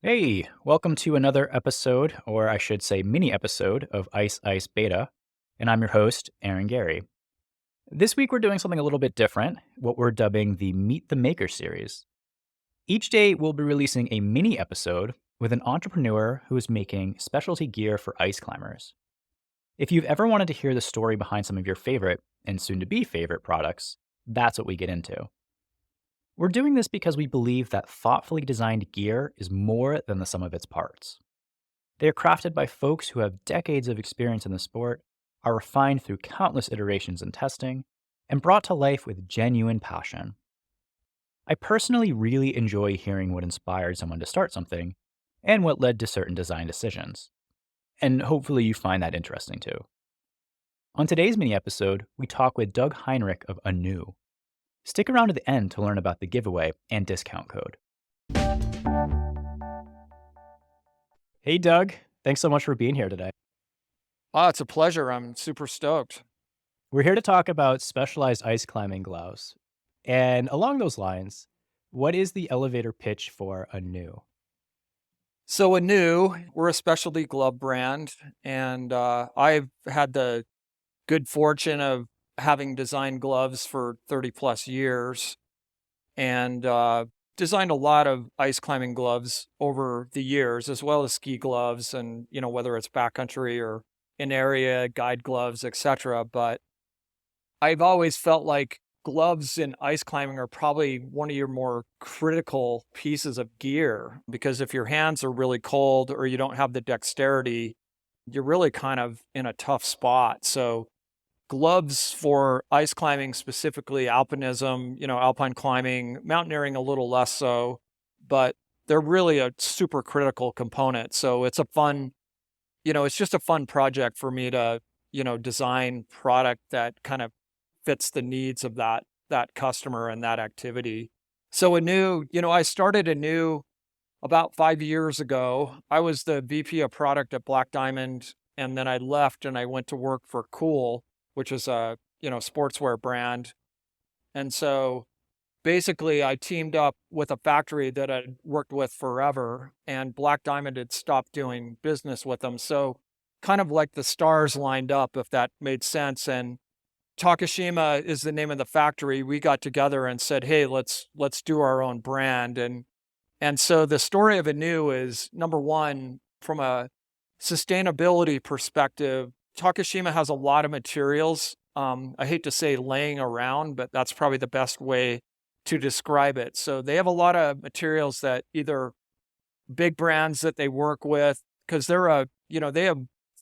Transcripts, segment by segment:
Hey, welcome to another episode, or I should say mini episode of Ice Ice Beta. And I'm your host, Aaron Gary. This week we're doing something a little bit different, what we're dubbing the Meet the Maker series. Each day we'll be releasing a mini episode with an entrepreneur who is making specialty gear for ice climbers. If you've ever wanted to hear the story behind some of your favorite and soon to be favorite products, that's what we get into. We're doing this because we believe that thoughtfully designed gear is more than the sum of its parts. They are crafted by folks who have decades of experience in the sport, are refined through countless iterations and testing, and brought to life with genuine passion. I personally really enjoy hearing what inspired someone to start something and what led to certain design decisions. And hopefully you find that interesting too. On today's mini episode, we talk with Doug Heinrich of Aniiu. Stick around to the end to learn about the giveaway and discount code. Hey, Doug. Thanks so much for being here today. It's a pleasure. I'm super stoked. We're here to talk about specialized ice climbing gloves. And along those lines, what is the elevator pitch for Aniiu? So, Aniiu, we're a specialty glove brand, and I've had the good fortune of having designed gloves for 30 plus years and designed a lot of ice climbing gloves over the years, as well as ski gloves and, whether it's backcountry or in area guide gloves, etc. But I've always felt like gloves in ice climbing are probably one of your more critical pieces of gear because if your hands are really cold or you don't have the dexterity, you're really kind of in a tough spot. So, gloves for ice climbing, specifically alpinism, alpine climbing, mountaineering a little less so, but they're really a super critical component. So, it's just a fun project for me to, design product that kind of fits the needs of that customer and that activity. So I started Aniiu about 5 years ago. I was the VP of product at Black Diamond, and then I left and I went to work for Cool, which is a sportswear brand. And so basically, I teamed up with a factory that I'd worked with forever, and Black Diamond had stopped doing business with them. So kind of like the stars lined up, if that made sense. And Takashima is the name of the factory. We got together and said, "Hey, let's do our own brand." And so the story of Aniiu is number one, from a sustainability perspective, Takashima has a lot of materials. I hate to say laying around, but that's probably the best way to describe it. So they have a lot of materials that either big brands that they work with, because they have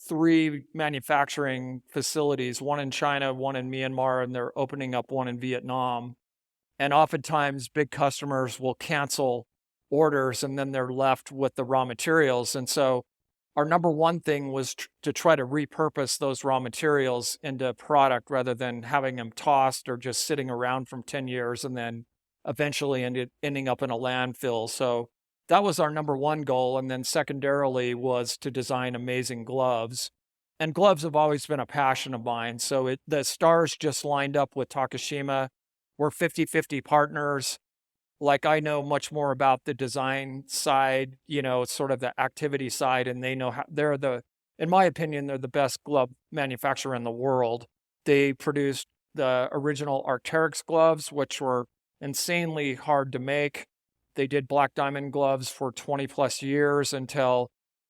three manufacturing facilities, one in China, one in Myanmar, and they're opening up one in Vietnam. And oftentimes big customers will cancel orders and then they're left with the raw materials. And so our number one thing was to try to repurpose those raw materials into product rather than having them tossed or just sitting around from 10 years and then eventually ending up in a landfill. So that was our number one goal. And then secondarily was to design amazing gloves. And gloves have always been a passion of mine. So the stars just lined up with Takashima. We're 50-50 partners. Like I know much more about the design side, sort of the activity side, and they know how in my opinion, they're the best glove manufacturer in the world. They produced the original Arc'teryx gloves, which were insanely hard to make. They did Black Diamond gloves for 20 plus years until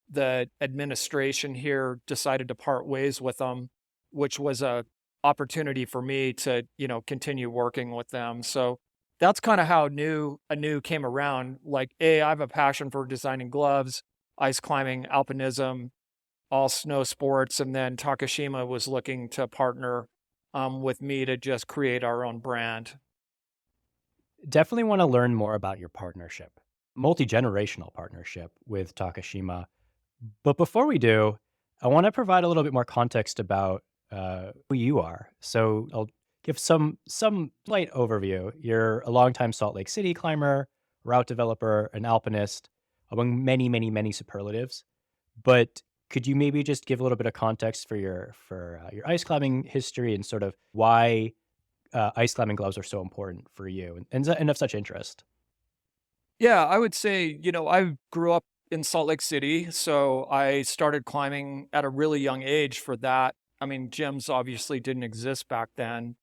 the administration here decided to part ways with them, which was a opportunity for me to, continue working with them. So that's kind of how Aniiu came around. Like, I have a passion for designing gloves, ice climbing, alpinism, all snow sports, and then Takashima was looking to partner with me to just create our own brand. Definitely want to learn more about your partnership, multi-generational partnership with Takashima. But before we do, I want to provide a little bit more context about who you are. So I'll give some light overview. You're a longtime Salt Lake City climber, route developer, an alpinist, among many, many, many superlatives. But could you maybe just give a little bit of context for your ice climbing history and sort of why ice climbing gloves are so important for you and of such interest? Yeah, I would say, I grew up in Salt Lake City. So I started climbing at a really young age for that. I mean, gyms obviously didn't exist back then.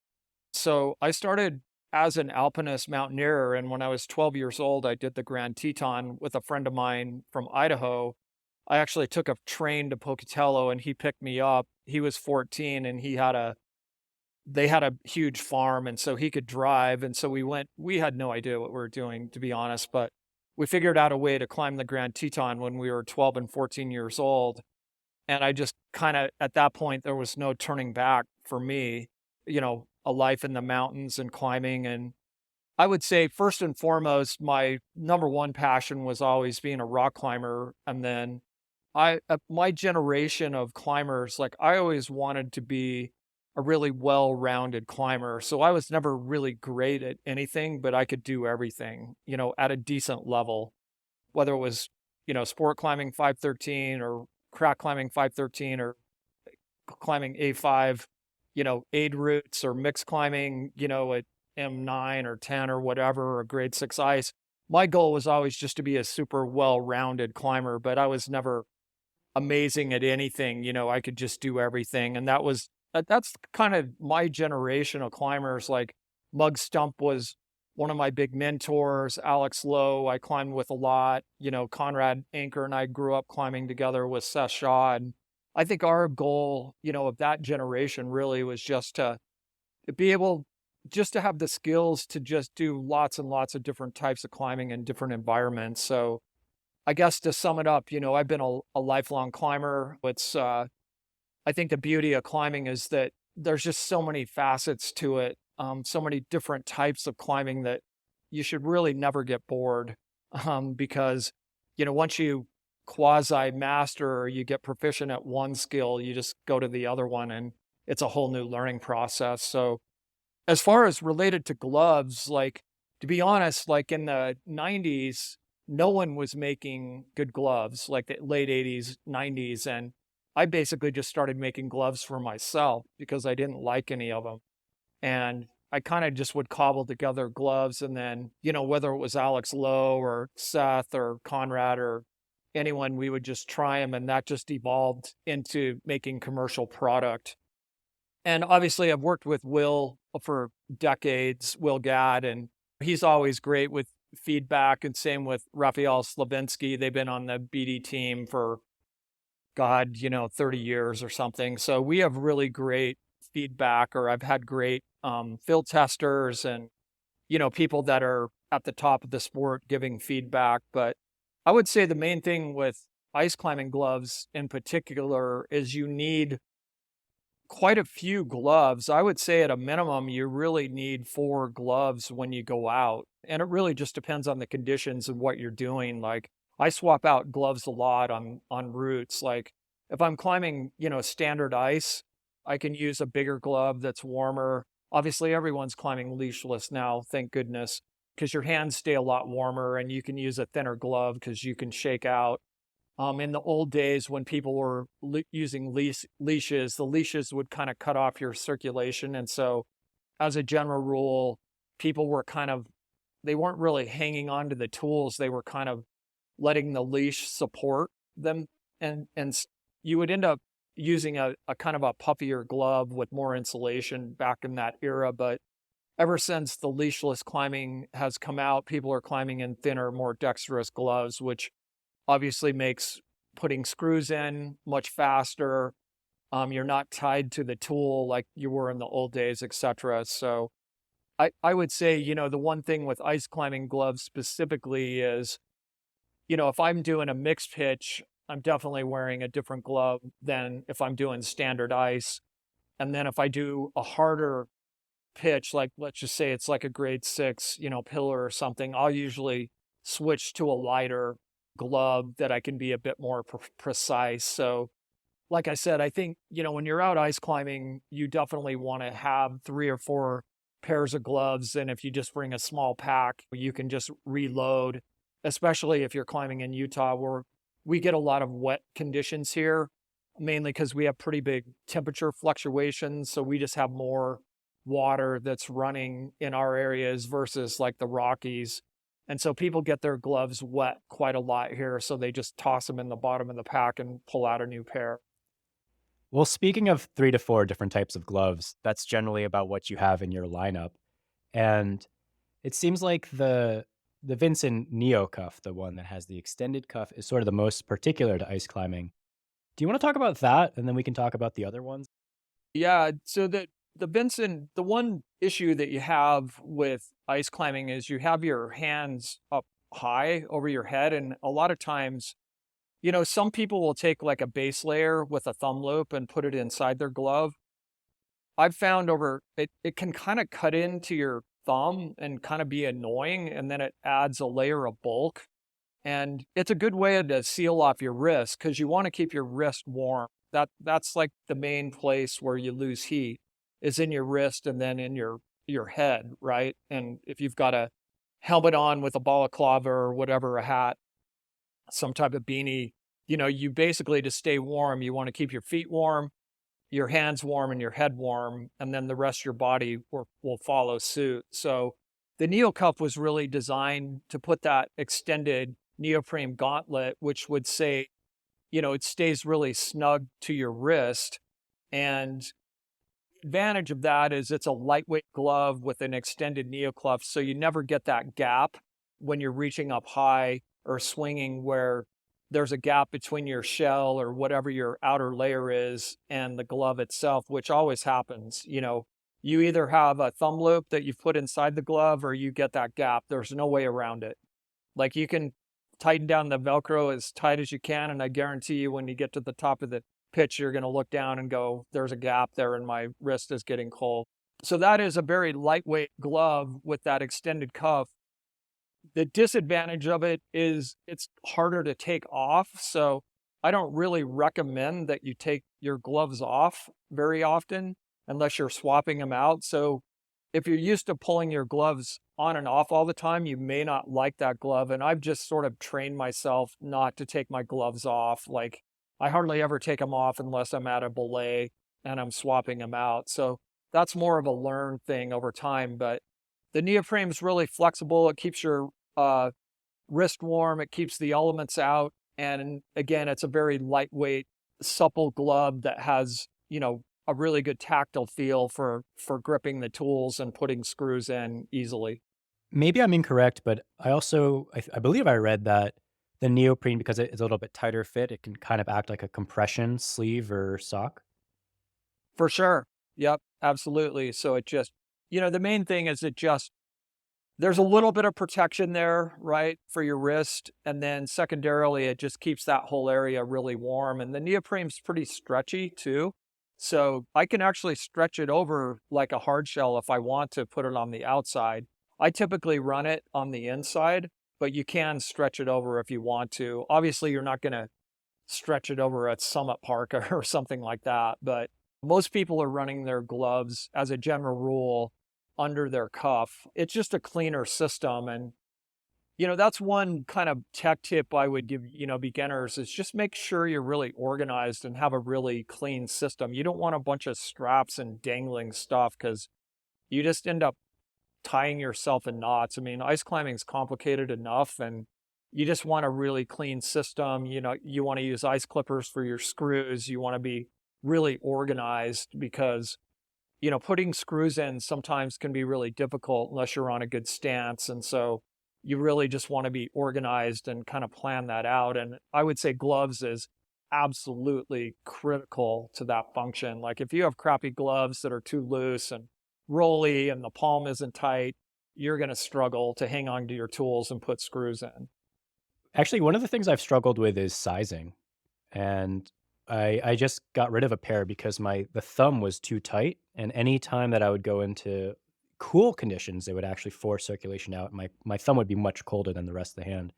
So I started as an alpinist mountaineer. And when I was 12 years old, I did the Grand Teton with a friend of mine from Idaho. I actually took a train to Pocatello and he picked me up. He was 14 and they had a huge farm and so he could drive. And so we had no idea what we were doing, to be honest, but we figured out a way to climb the Grand Teton when we were 12 and 14 years old. And I just kind of, at that point, there was no turning back for me, a life in the mountains and climbing. And I would say, first and foremost, my number one passion was always being a rock climber. And then my generation of climbers, like I always wanted to be a really well-rounded climber. So I was never really great at anything, but I could do everything, at a decent level, whether it was, sport climbing 513 or crack climbing 513 or climbing A5, aid routes or mixed climbing, at M9 or 10 or whatever, or grade 6 ice. My goal was always just to be a super well-rounded climber, but I was never amazing at anything. I could just do everything. And that's kind of my generation of climbers. Like Mug Stump was one of my big mentors. Alex Lowe, I climbed with a lot. Conrad Anker and I grew up climbing together with Seth Shaw. And I think our goal, of that generation really was just to be able just to have the skills to just do lots and lots of different types of climbing in different environments. So I guess to sum it up, I've been a lifelong climber. I think the beauty of climbing is that there's just so many facets to it, so many different types of climbing that you should really never get bored, because, once you quasi master or you get proficient at one skill, you just go to the other one and it's a whole new learning process. So as far as related to gloves, like, to be honest, like in the 90s, no one was making good gloves, like the late 80s, 90s. And I basically just started making gloves for myself because I didn't like any of them. And I kind of just would cobble together gloves. And then, whether it was Alex Lowe or Seth or Conrad or anyone, we would just try them. And that just evolved into making commercial product. And obviously, I've worked with Will for decades, Will Gadd, and he's always great with feedback. And same with Raphael Slavinsky. They've been on the BD team for, God, 30 years or something. So we have really great feedback, or I've had great field testers and, people that are at the top of the sport giving feedback. But I would say the main thing with ice climbing gloves in particular is you need quite a few gloves. I would say at a minimum, you really need 4 gloves when you go out. And it really just depends on the conditions and what you're doing. Like I swap out gloves a lot on routes. Like if I'm climbing, standard ice, I can use a bigger glove that's warmer. Obviously, everyone's climbing leashless now, thank goodness, because your hands stay a lot warmer and you can use a thinner glove because you can shake out. In the old days when people were using leashes, the leashes would kind of cut off your circulation. And so as a general rule, people were they weren't really hanging on to the tools. They were kind of letting the leash support them. And you would end up using a kind of a puffier glove with more insulation back in that era. But ever since the leashless climbing has come out, people are climbing in thinner, more dexterous gloves, which obviously makes putting screws in much faster. You're not tied to the tool like you were in the old days, etc. So I would say, the one thing with ice climbing gloves specifically is, if I'm doing a mixed pitch, I'm definitely wearing a different glove than if I'm doing standard ice. And then if I do a harder pitch, like let's just say it's like a grade 6, pillar or something, I'll usually switch to a lighter glove that I can be a bit more precise. So like I said, I think, when you're out ice climbing, you definitely want to have 3 or 4 pairs of gloves. And if you just bring a small pack, you can just reload, especially if you're climbing in Utah, where we get a lot of wet conditions here, mainly because we have pretty big temperature fluctuations. So we just have more water that's running in our areas versus like the Rockies. And so people get their gloves wet quite a lot here. So they just toss them in the bottom of the pack and pull out a new pair. Well, speaking of 3 to 4 different types of gloves, that's generally about what you have in your lineup, and it seems like the Vincent Neo cuff, the one that has the extended cuff, is sort of the most particular to ice climbing. Do you wanna talk about that, and then we can talk about the other ones? Yeah. So the Benson, the one issue that you have with ice climbing is you have your hands up high over your head. And a lot of times, some people will take like a base layer with a thumb loop and put it inside their glove. I've found over it can kind of cut into your thumb and kind of be annoying. And then it adds a layer of bulk. And it's a good way to seal off your wrist because you want to keep your wrist warm. That's like the main place where you lose heat is in your wrist and then in your head, right? And if you've got a helmet on with a balaclava or whatever, a hat, some type of beanie, you basically to stay warm, you want to keep your feet warm, your hands warm, and your head warm, and then the rest of your body will follow suit. So the neocuff was really designed to put that extended neoprene gauntlet, which would say, it stays really snug to your wrist. And advantage of that is it's a lightweight glove with an extended neocluff, so you never get that gap when you're reaching up high or swinging where there's a gap between your shell or whatever your outer layer is and the glove itself, which always happens. You either have a thumb loop that you've put inside the glove or you get that gap. There's no way around it. Like you can tighten down the Velcro as tight as you can, and I guarantee you when you get to the top of the pitch, you're going to look down and go, there's a gap there and my wrist is getting cold. So that is a very lightweight glove with that extended cuff. The disadvantage of it is it's harder to take off. So I don't really recommend that you take your gloves off very often unless you're swapping them out. So if you're used to pulling your gloves on and off all the time, you may not like that glove. And I've just sort of trained myself not to take my gloves off. Like I hardly ever take them off unless I'm at a belay and I'm swapping them out. So that's more of a learned thing over time. But the neoprene is really flexible. It keeps your wrist warm. It keeps the elements out. And again, it's a very lightweight, supple glove that has, a really good tactile feel for gripping the tools and putting screws in easily. Maybe I'm incorrect, but I also I believe I read that the neoprene, because it's a little bit tighter fit, it can kind of act like a compression sleeve or sock. For sure. Yep, absolutely. So it just, the main thing is there's a little bit of protection there, right, for your wrist. And then secondarily, it just keeps that whole area really warm. And the neoprene's pretty stretchy too. So I can actually stretch it over like a hard shell if I want to put it on the outside. I typically run it on the inside, but you can stretch it over if you want to. Obviously, you're not going to stretch it over at Summit Park or something like that. But most people are running their gloves as a general rule under their cuff. It's just a cleaner system. And, that's one kind of tech tip I would give, beginners is just make sure you're really organized and have a really clean system. You don't want a bunch of straps and dangling stuff because you just end up tying yourself in knots. I mean, ice climbing is complicated enough and you just want a really clean system. You want to use ice clippers for your screws. You want to be really organized because putting screws in sometimes can be really difficult unless you're on a good stance. And so you really just want to be organized and kind of plan that out. And I would say gloves is absolutely critical to that function. Like if you have crappy gloves that are too loose and rolly and the palm isn't tight, you're going to struggle to hang on to your tools and put screws in. Actually, one of the things I've struggled with is sizing, and I just got rid of a pair because the thumb was too tight, and any time that I would go into cool conditions, it would actually force circulation out. My thumb would be much colder than the rest of the hand.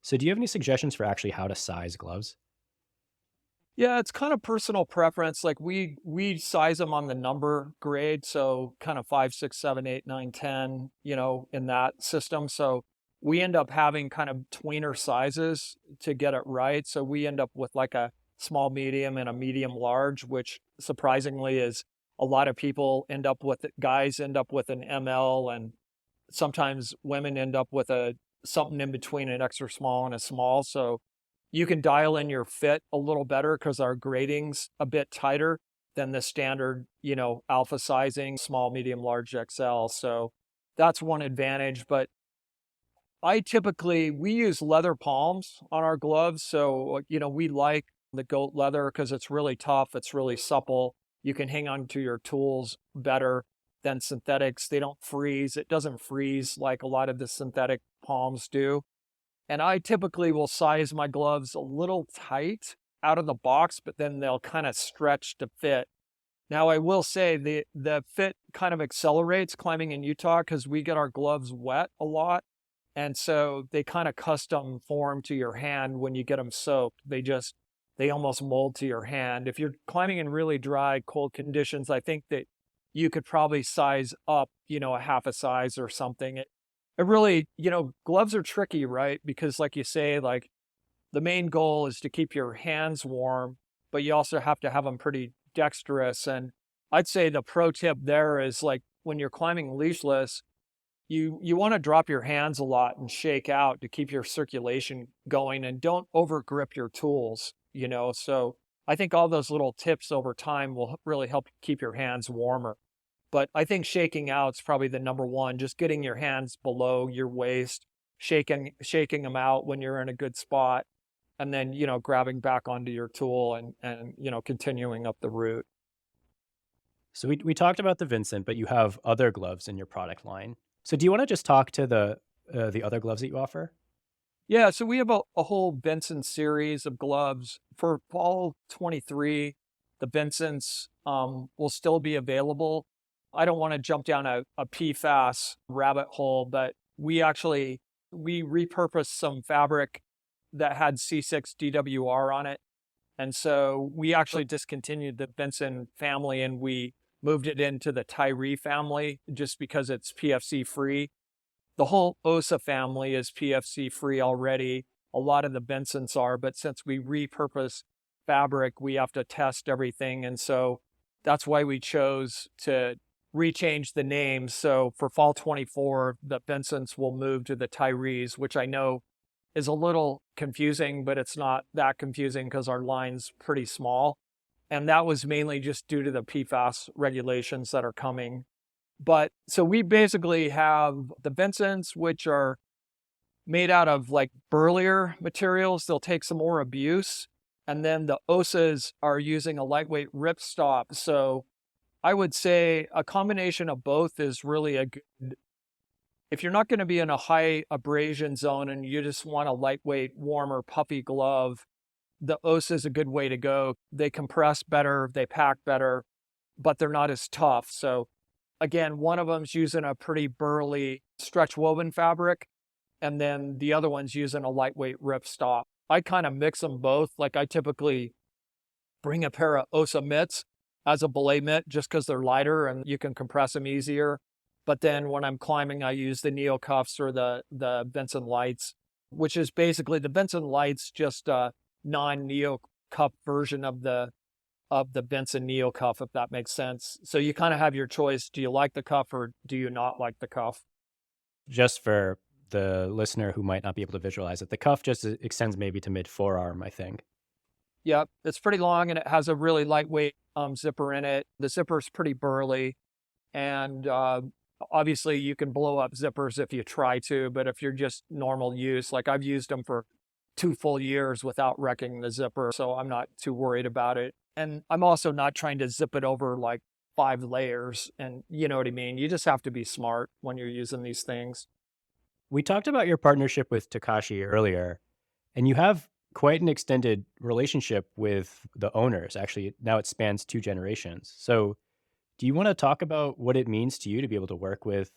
So do you have any suggestions for actually how to size gloves? Yeah, it's kind of personal preference. Like we size them on the number grade, so kind of 5, 6, 7, 8, 9, 10, in that system. So we end up having kind of tweener sizes to get it right. So we end up with like a small medium and a medium large, which surprisingly is a lot of people end up with it. Guys end up with an ML and sometimes women end up with a something in between an extra small and a small. So you can dial in your fit a little better because our grading's a bit tighter than the standard, alpha sizing, small, medium, large, XL. So that's one advantage. But we use leather palms on our gloves. So, we like the goat leather because it's really tough. It's really supple. You can hang on to your tools better than synthetics. They don't freeze. It doesn't freeze like a lot of the synthetic palms do. And I typically will size my gloves a little tight out of the box, but then they'll kind of stretch to fit. Now, I will say the fit kind of accelerates climbing in Utah because we get our gloves wet a lot. And so they kind of custom form to your hand when you get them soaked. They almost mold to your hand. If you're climbing in really dry, cold conditions, I think that you could probably size up, a half a size or something. It really, gloves are tricky, right? Because like you say, like the main goal is to keep your hands warm, but you also have to have them pretty dexterous. And I'd say the pro tip there is like when you're climbing leashless, you want to drop your hands a lot and shake out to keep your circulation going and don't over grip your tools, So I think all those little tips over time will really help keep your hands warmer. But I think shaking out is probably the number one, just getting your hands below your waist, shaking them out when you're in a good spot, and then, grabbing back onto your tool and continuing up the route. So we talked about the Vincent, but you have other gloves in your product line. So do you want to just talk to the other gloves that you offer? Yeah, so we have a whole Benson series of gloves. For fall 23, the Bensons will still be available. I don't want to jump down a PFAS rabbit hole, but we repurposed some fabric that had C6 DWR on it. And so we actually discontinued the Benson family and we moved it into the Tyree family just because it's PFC free. The whole OSA family is PFC free already. A lot of the Bensons are, but since we repurpose fabric, we have to test everything. And so that's why we chose to rechange the name. So for fall 24, the Bensons will move to the Tyrees, which I know is a little confusing, but it's not that confusing because our line's pretty small. And that was mainly just due to the PFAS regulations that are coming. But so we basically have the Bensons, which are made out of like burlier materials. They'll take some more abuse. And then the OSAs are using a lightweight ripstop. So I would say a combination of both is really a good. If you're not going to be in a high abrasion zone and you just want a lightweight, warmer, puffy glove, the OSA is a good way to go. They compress better, they pack better, but they're not as tough. So again, one of them's using a pretty burly stretch woven fabric, and then the other one's using a lightweight ripstop. I kind of mix them both. Like I typically bring a pair of OSA mitts as a belay mitt just because they're lighter and you can compress them easier. But then when I'm climbing, I use the Neo cuffs or the Benson lights, which is basically the Benson lights, just a non-Neo cuff version of the Benson Neo cuff, if that makes sense. So you kind of have your choice. Do you like the cuff or do you not like the cuff? Just for the listener who might not be able to visualize it, the cuff just extends maybe to mid forearm, I think. Yep, it's pretty long and it has a really lightweight zipper in it. The zipper is pretty burly, and obviously you can blow up zippers if you try to, but if you're just normal use, like I've used them for 2 full years without wrecking the zipper, so I'm not too worried about it. And I'm also not trying to zip it over like 5 layers, and you know what I mean? You just have to be smart when you're using these things. We talked about your partnership with Takashi earlier, and you have quite an extended relationship with the owners. Actually, now it spans 2 generations. So, do you want to talk about what it means to you to be able to work with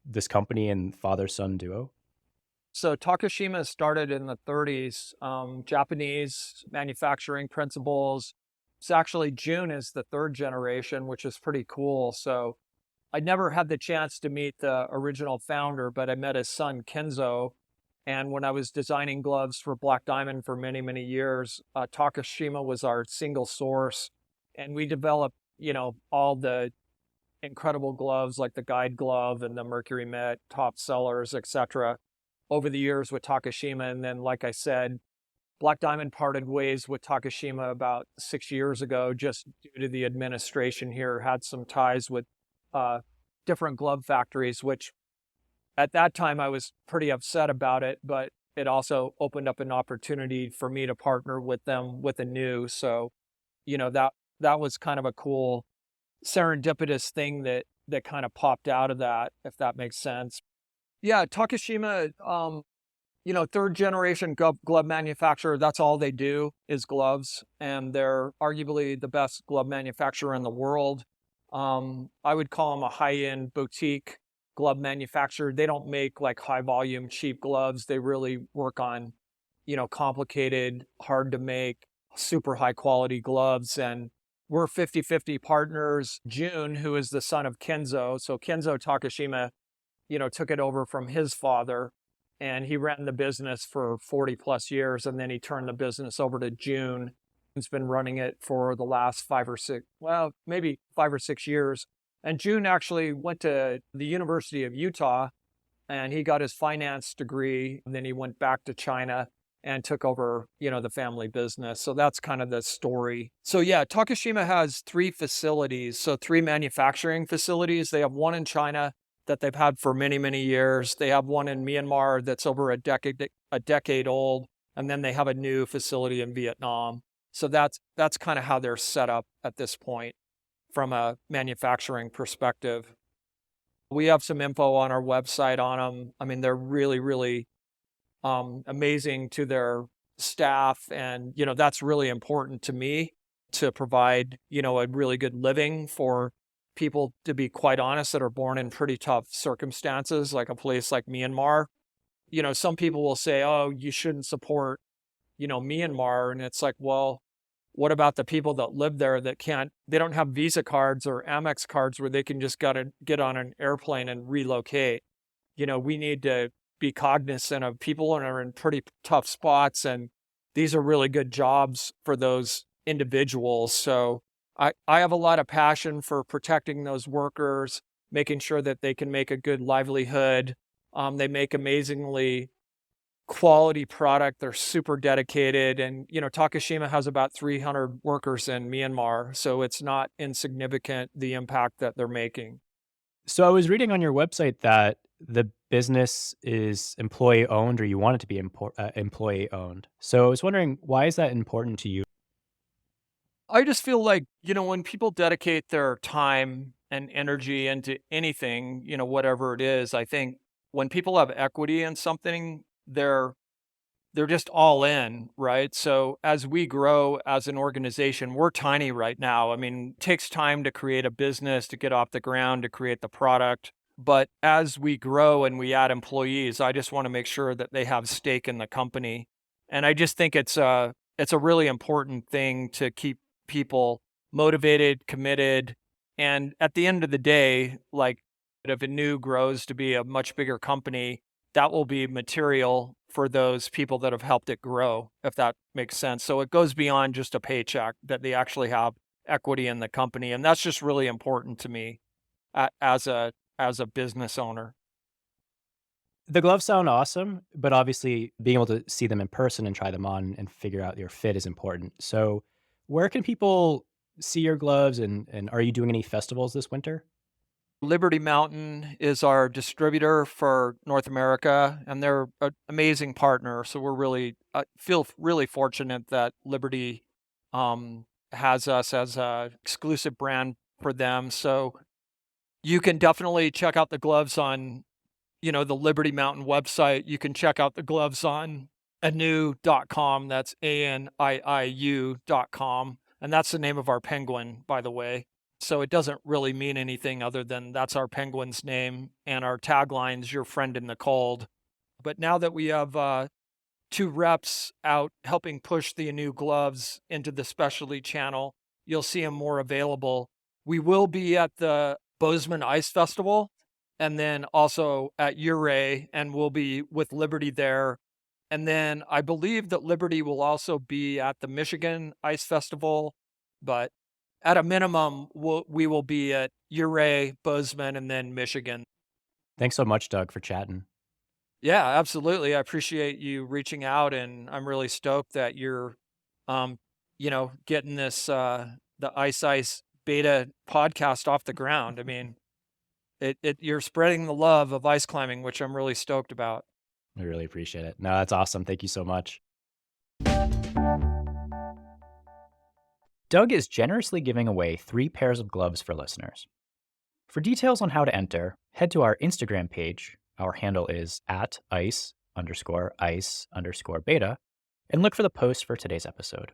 this company and father-son duo? So Takashima started in the 30s, Japanese manufacturing principles. It's actually June is the 3rd generation, which is pretty cool. So I never had the chance to meet the original founder, but I met his son, Kenzo. And when I was designing gloves for Black Diamond for many, many years, Takashima was our single source. And we developed, all the incredible gloves like the Guide glove and the Mercury Met, top sellers, etc. over the years with Takashima. And then, like I said, Black Diamond parted ways with Takashima about 6 years ago, just due to the administration here had some ties with uh, different glove factories, which at that time I was pretty upset about it, but it also opened up an opportunity for me to partner with them with Aniiu. So, that was kind of a cool serendipitous thing that kind of popped out of that, if that makes sense. Yeah, Takashima, third generation glove manufacturer. That's all they do is gloves, and they're arguably the best glove manufacturer in the world. I would call them a high-end boutique glove manufacturer. They don't make like high volume, cheap gloves. They really work on, complicated, hard to make, super high quality gloves. And we're 50-50 partners. Jun, who is the son of Kenzo. So Kenzo Takashima, took it over from his father, and he ran the business for 40 plus years. And then he turned the business over to Jun. He's been running it for the last 5 or 6, well, maybe 5 or 6 years. And Jun actually went to the University of Utah and he got his finance degree. And then he went back to China and took over, the family business. So that's kind of the story. So yeah, Takashima has 3 facilities. So 3 manufacturing facilities. They have one in China that they've had for many, many years. They have one in Myanmar that's over a decade old. And then they have a new facility in Vietnam. So that's kind of how they're set up at this point from a manufacturing perspective. We have some info on our website on them. I mean, they're really, really amazing to their staff. And, that's really important to me to provide, a really good living for people, to be quite honest, that are born in pretty tough circumstances, like a place like Myanmar. Some people will say, oh, you shouldn't support, Myanmar. And it's like, well, what about the people that live there that they don't have Visa cards or Amex cards where they can just get on an airplane and relocate? We need to be cognizant of people and are in pretty tough spots. And these are really good jobs for those individuals. So I have a lot of passion for protecting those workers, making sure that they can make a good livelihood. They make amazingly quality product. They're super dedicated. And, Takashima has about 300 workers in Myanmar. So it's not insignificant, the impact that they're making. So I was reading on your website that the business is employee owned, or you want it to be employee owned. So I was wondering, why is that important to you? I just feel like, when people dedicate their time and energy into anything, whatever it is, I think when people have equity in something, they're just all in, right? So as we grow as an organization, we're tiny right now. I mean, it takes time to create a business, to get off the ground, to create the product. But as we grow and we add employees, I just want to make sure that they have stake in the company. And I just think it's a really important thing to keep people motivated, committed. And at the end of the day, like, if Aniiu grows to be a much bigger company, that will be material for those people that have helped it grow, if that makes sense. So it goes beyond just a paycheck, that they actually have equity in the company. And that's just really important to me as a business owner. The gloves sound awesome, but obviously being able to see them in person and try them on and figure out your fit is important. So where can people see your gloves, and are you doing any festivals this winter? Liberty Mountain is our distributor for North America, and they're an amazing partner. So we're really feel really fortunate that Liberty has us as a exclusive brand for them. So you can definitely check out the gloves on, the Liberty Mountain website. You can check out the gloves on aniiu.com. That's aniiu.com. And that's the name of our penguin, by the way. So it doesn't really mean anything other than that's our penguin's name, and our tagline's your friend in the cold. But now that we have 2 reps out helping push the new gloves into the specialty channel, you'll see them more available. We will be at the Bozeman Ice Festival, and then also at Ouray, and we'll be with Liberty there. And then I believe that Liberty will also be at the Michigan Ice Festival, but at a minimum, we will be at Ouray, Bozeman, and then Michigan. Thanks so much, Doug, for chatting. Yeah, absolutely. I appreciate you reaching out, and I'm really stoked that you're, um, getting this the Ice Beta podcast off the ground. I mean, you're spreading the love of ice climbing, which I'm really stoked about. I really appreciate it. No, that's awesome. Thank you so much. Doug is generously giving away 3 pairs of gloves for listeners. For details on how to enter, head to our Instagram page. Our handle is at ice_ice_beta, and look for the post for today's episode.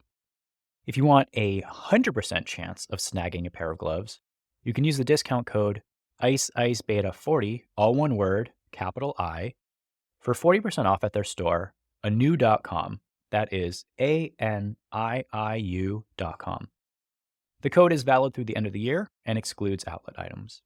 If you want a 100% chance of snagging a pair of gloves, you can use the discount code ICEICEBETA40, all one word, capital I, for 40% off at their store, aniiu.com. That is ANIIU.com. The code is valid through the end of the year and excludes outlet items.